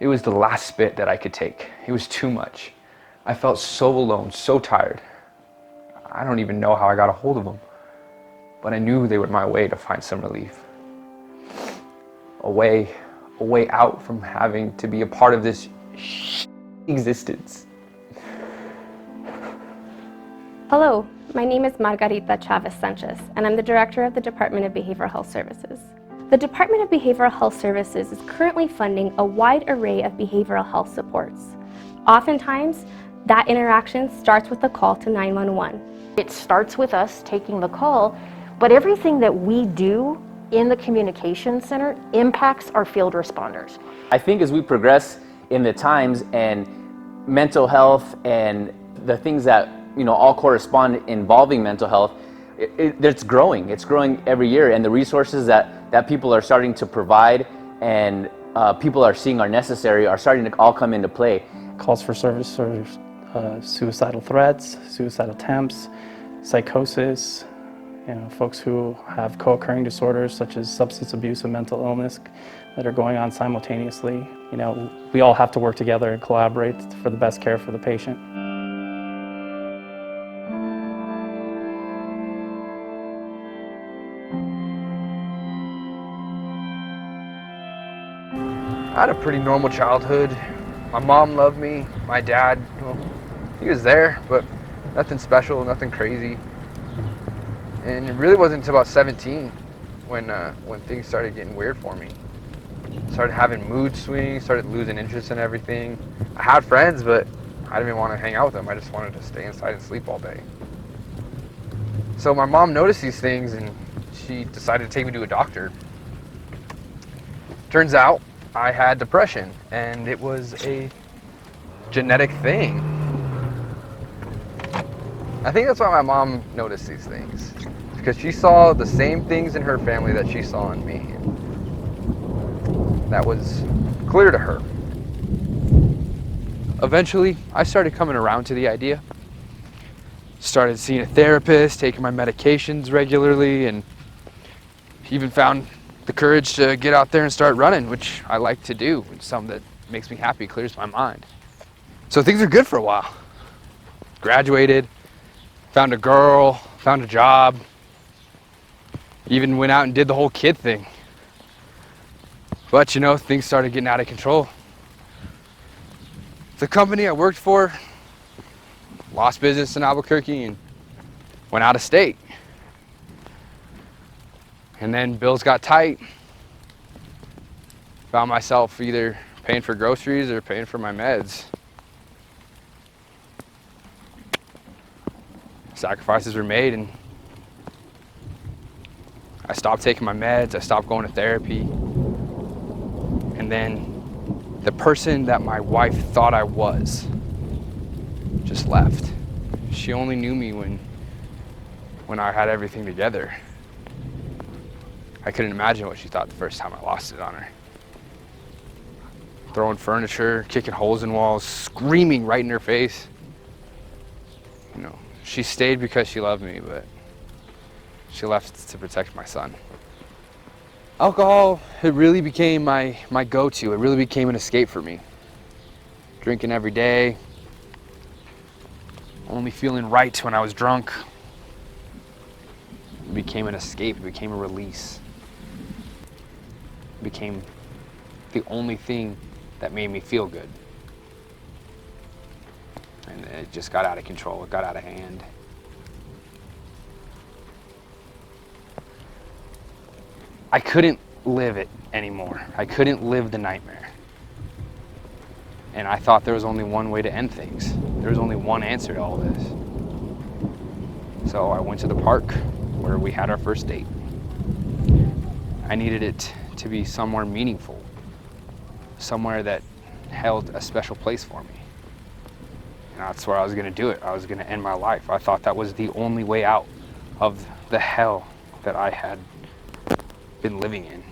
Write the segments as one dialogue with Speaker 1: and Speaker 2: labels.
Speaker 1: It was the last spit that I could take. It was too much. I felt so alone, so tired. I don't even know how I got a hold of them, but I knew they were my way to find some relief. A way out from having to be a part of this existence.
Speaker 2: Hello, my name is Margarita Chavez Sanchez, and I'm the Director of the Department of Behavioral Health Services. The Department of Behavioral Health Services is currently funding a wide array of behavioral health supports. Oftentimes, that interaction starts with a call to 911.
Speaker 3: It starts with us taking the call, but everything that we do in the communication center impacts our field responders.
Speaker 4: I think as we progress in the times and mental health and the things that all correspond involving mental health, it's growing. It's growing every year, and the resources that people are starting to provide and people are seeing are necessary are starting to all come into play.
Speaker 5: Calls for service or suicidal threats, suicidal attempts, psychosis, folks who have co-occurring disorders such as substance abuse and mental illness that are going on simultaneously. We all have to work together and collaborate for the best care for the patient.
Speaker 1: I had a pretty normal childhood. My mom loved me. My dad, well, he was there, but nothing special, nothing crazy. And it really wasn't until about 17 when things started getting weird for me. Started having mood swings, started losing interest in everything. I had friends, but I didn't even want to hang out with them. I just wanted to stay inside and sleep all day. So my mom noticed these things and she decided to take me to a doctor. Turns out I had depression, and it was a genetic thing. I think that's why my mom noticed these things, because she saw the same things in her family that she saw in me. That was clear to her. Eventually, I started coming around to the idea. Started seeing a therapist, taking my medications regularly, and even found the courage to get out there and start running, which I like to do. It's something that makes me happy, clears my mind. So things are good for a while. Graduated, found a girl, found a job, even went out and did the whole kid thing. But things started getting out of control. The company I worked for lost business in Albuquerque and went out of state. And then bills got tight. Found myself either paying for groceries or paying for my meds. Sacrifices were made, and I stopped taking my meds, I stopped going to therapy. And then the person that my wife thought I was just left. She only knew me when I had everything together. I couldn't imagine what she thought the first time I lost it on her. Throwing furniture, kicking holes in walls, screaming right in her face. She stayed because she loved me, but she left to protect my son. Alcohol, it really became my go-to. It really became an escape for me. Drinking every day, only feeling right when I was drunk. It became an escape, it became a release. It became the only thing that made me feel good. And it just got out of control, it got out of hand. I couldn't live it anymore. I couldn't live the nightmare. And I thought there was only one way to end things. There was only one answer to all this. So I went to the park where we had our first date. I needed it to be somewhere meaningful, somewhere that held a special place for me. And that's where I was gonna do it. I was gonna end my life. I thought that was the only way out of the hell that I had been living in.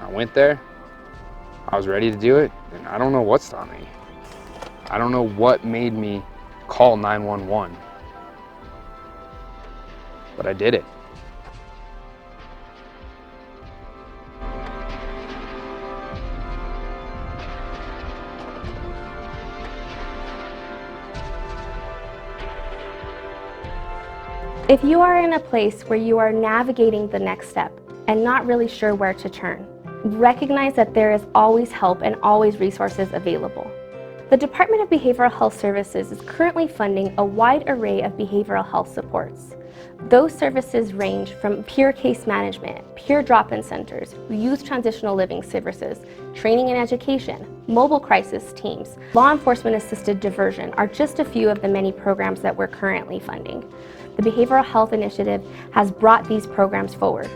Speaker 1: I went there, I was ready to do it, and I don't know what stopped me. I don't know what made me call 911, but I did it.
Speaker 2: If you are in a place where you are navigating the next step and not really sure where to turn, recognize that there is always help and always resources available. The Department of Behavioral Health Services is currently funding a wide array of behavioral health supports. Those services range from peer case management, peer drop-in centers, youth transitional living services, training and education, mobile crisis teams, law enforcement assisted diversion are just a few of the many programs that we're currently funding. The Behavioral Health Initiative has brought these programs forward.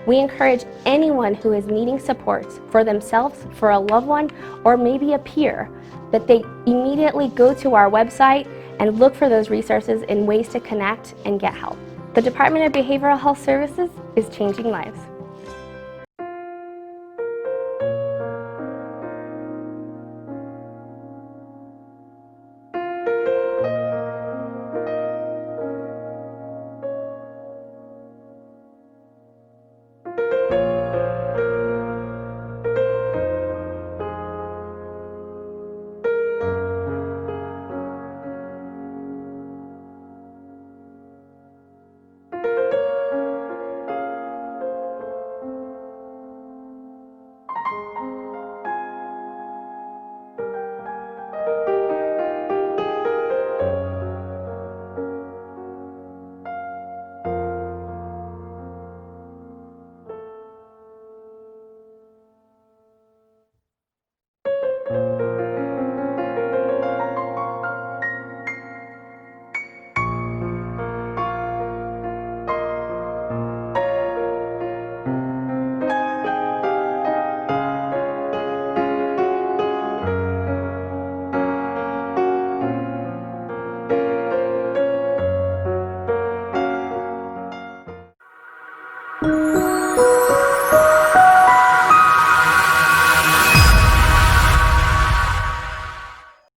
Speaker 2: We encourage anyone who is needing supports for themselves, for a loved one, or maybe a peer, that they immediately go to our website and look for those resources and ways to connect and get help. The Department of Behavioral Health Services is changing lives.